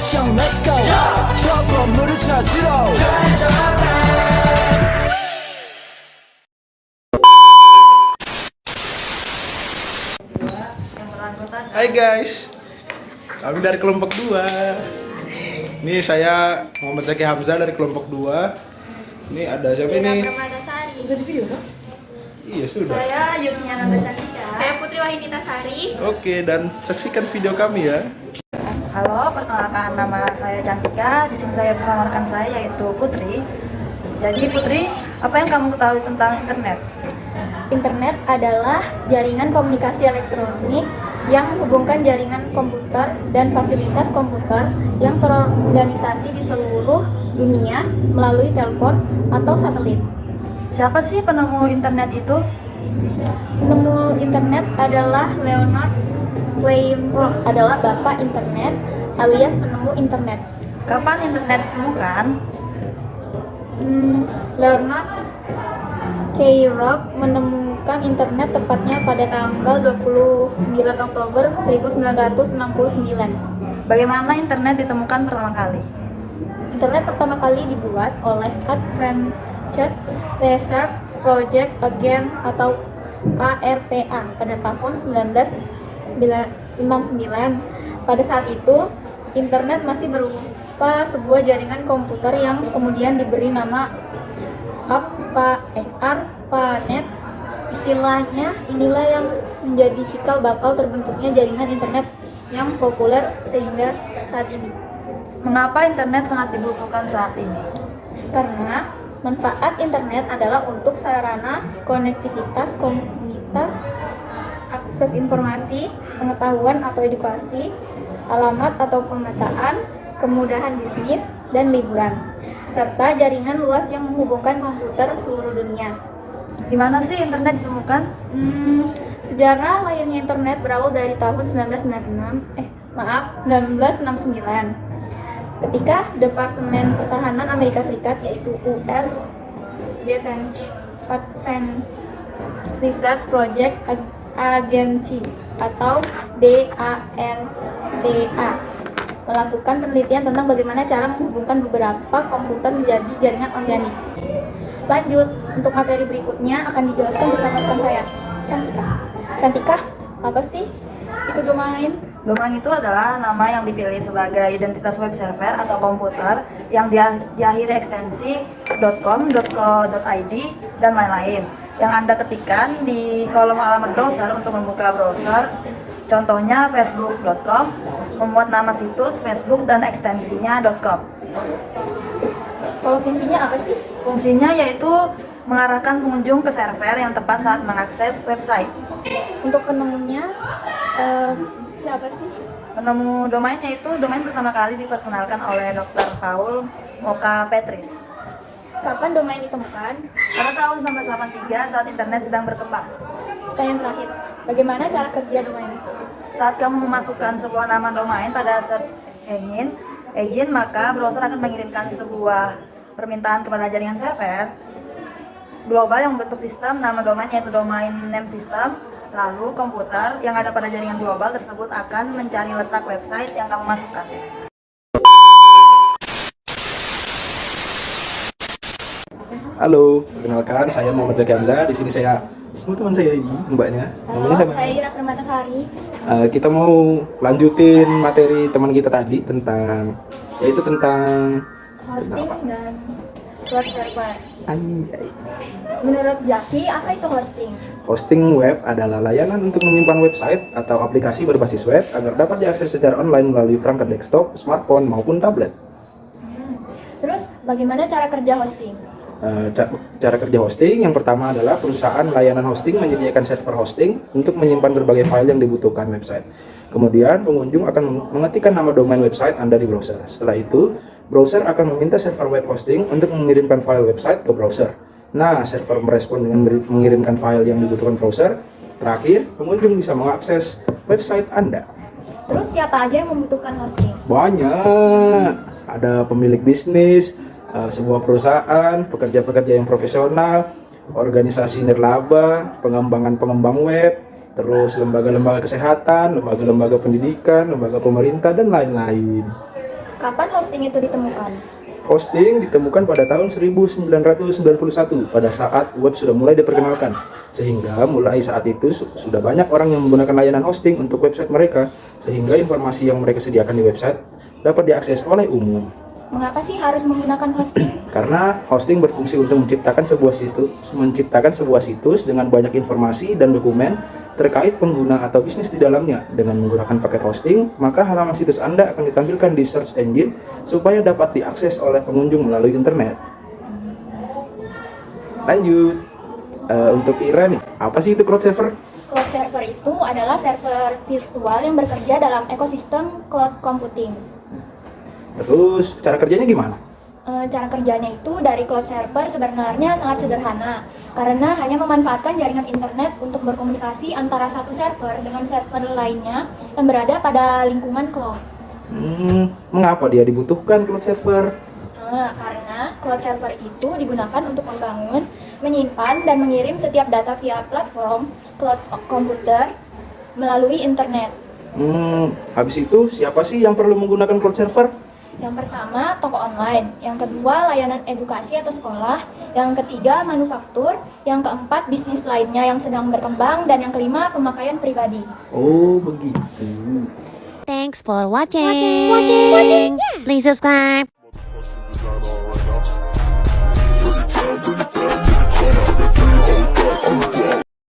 액션 let's go 저 건물을 찾으러 Hai guys, kami dari kelompok 2. Ini saya Muhammad Zaki Hamzah dari kelompok 2. Ini ada siapa ini? Udah di video kan? Iya sudah. Saya Yusnia Nanda Cantika. Saya Putri Wahyunita Sari. Oke, dan saksikan video kami ya. Halo, perkenalkan nama saya Cantika. Di sini saya bersama rekan saya yaitu Putri. Jadi Putri, apa yang kamu ketahui tentang internet? Internet adalah jaringan komunikasi elektronik yang menghubungkan jaringan komputer dan fasilitas komputer yang terorganisasi di seluruh dunia melalui telepon atau satelit. Siapa sih penemu internet itu? Penemu internet adalah Leonard Kleinrock, adalah bapak internet alias penemu internet. Kapan internet ditemukan? Leonard Kleinrock menemukan internet tepatnya pada tanggal 29 Oktober 1969. Bagaimana internet ditemukan pertama kali? Internet pertama kali dibuat oleh Advanced Research Project Agency atau ARPA pada tahun 1959. Pada saat itu, internet masih berupa sebuah jaringan komputer yang kemudian diberi nama ARPANET. Istilahnya inilah yang menjadi cikal bakal terbentuknya jaringan internet yang populer sehingga saat ini. Mengapa internet sangat dibutuhkan saat ini? Karena manfaat internet adalah untuk sarana konektivitas, komunitas, akses informasi, pengetahuan atau edukasi, alamat atau pemetaan, kemudahan bisnis, dan liburan, serta jaringan luas yang menghubungkan komputer seluruh dunia. Di mana sih internet ditemukan? Sejarah lahirnya internet berawal dari tahun 1969. Ketika Departemen Pertahanan Amerika Serikat yaitu US Defense Advanced Research Project Agency atau DARPA melakukan penelitian tentang bagaimana cara menghubungkan beberapa komputer menjadi jaringan organik. Lanjut, untuk materi berikutnya akan dijelaskan bersama rekan saya, Cantika. Cantika, apa sih itu domain? Domain itu adalah nama yang dipilih sebagai identitas web server atau komputer yang diakhiri ekstensi .com, .co.id, dan lain-lain yang Anda ketikkan di kolom alamat browser untuk membuka browser. Contohnya facebook.com, membuat nama situs Facebook dan ekstensinya .com. Kalau fungsinya apa sih? Fungsinya yaitu mengarahkan pengunjung ke server yang tepat saat mengakses website. Untuk penemunya siapa sih? Penemu domainnya itu domain pertama kali diperkenalkan oleh Dr. Paul Moka Petris Kapan domain ditemukan? pada tahun 1983 saat internet sedang berkembang. Pertanyaan terakhir, bagaimana cara kerja domain? Saat kamu memasukkan sebuah nama domain pada search engine, maka browser akan mengirimkan sebuah permintaan kepada jaringan server global yang membentuk sistem nama domain yaitu domain name system. Lalu komputer yang ada pada jaringan global tersebut akan mencari letak website yang kamu masukkan. Halo, perkenalkan saya Muhammad Zaki Hamzah. Di sini saya sama teman saya ini, mbaknya. Namanya siapa? Saya Ira Permatasari. Kita mau lanjutin materi teman kita tadi tentang Hosting dan web server. Anjay. Menurut Zaki, apa itu hosting? Hosting web adalah layanan untuk menyimpan website atau aplikasi berbasis web agar dapat diakses secara online melalui perangkat desktop, smartphone, maupun tablet. Terus, bagaimana cara kerja hosting? Cara kerja hosting yang pertama adalah perusahaan layanan hosting menyediakan server hosting untuk menyimpan berbagai file yang dibutuhkan website. Kemudian pengunjung akan mengetikkan nama domain website Anda di browser. Setelah itu, browser akan meminta server web hosting untuk mengirimkan file website ke browser. Nah, server merespon dengan mengirimkan file yang dibutuhkan browser. Terakhir, pengunjung bisa mengakses website Anda. Terus siapa aja yang membutuhkan hosting? Banyak. Ada pemilik bisnis, sebuah perusahaan, pekerja-pekerja yang profesional, organisasi nirlaba, pengembang web, terus lembaga-lembaga kesehatan, lembaga-lembaga pendidikan, lembaga pemerintah, dan lain-lain. Kapan hosting itu ditemukan? Hosting ditemukan pada tahun 1991 pada saat web sudah mulai diperkenalkan. Sehingga mulai saat itu sudah banyak orang yang menggunakan layanan hosting untuk website mereka, sehingga informasi yang mereka sediakan di website dapat diakses oleh umum. Mengapa sih harus menggunakan hosting? Karena hosting berfungsi untuk menciptakan sebuah situs dengan banyak informasi dan dokumen terkait pengguna atau bisnis di dalamnya. Dengan menggunakan paket hosting, maka halaman situs Anda akan ditampilkan di search engine supaya dapat diakses oleh pengunjung melalui internet. Lanjut, untuk Ira nih, apa sih itu cloud server? Cloud server itu adalah server virtual yang bekerja dalam ekosistem cloud computing. Terus cara kerjanya gimana? Cara kerjanya itu dari cloud server sebenarnya sangat sederhana karena hanya memanfaatkan jaringan internet untuk berkomunikasi antara satu server dengan server lainnya yang berada pada lingkungan cloud. Mengapa dia dibutuhkan cloud server? Karena cloud server itu digunakan untuk membangun, menyimpan, dan mengirim setiap data via platform cloud komputer melalui internet. Habis itu siapa sih yang perlu menggunakan cloud server? Yang pertama, toko online. Yang kedua, layanan edukasi atau sekolah. Yang ketiga, manufaktur. Yang keempat, bisnis lainnya yang sedang berkembang. Dan yang kelima, pemakaian pribadi. Oh, begitu. Thanks for watching. Please subscribe.